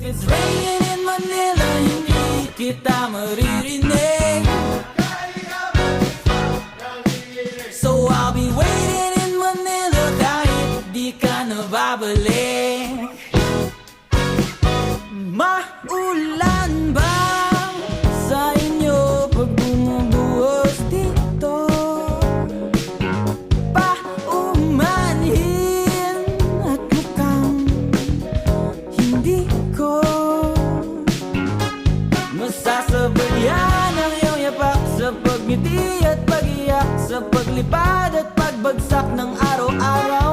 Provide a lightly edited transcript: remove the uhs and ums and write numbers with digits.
it's raining in Manila, hindi kita maririnig. So I'll be waiting in Manila kahit di ka nababalik. Maulan ba sa inyo pag bumubuhos dito? Paumanhin at mukhang hindi ko masasabayan ang iyong yapak sa pagngiti at pag-iyak, sa paglipad at pagbagsak ng araw-araw.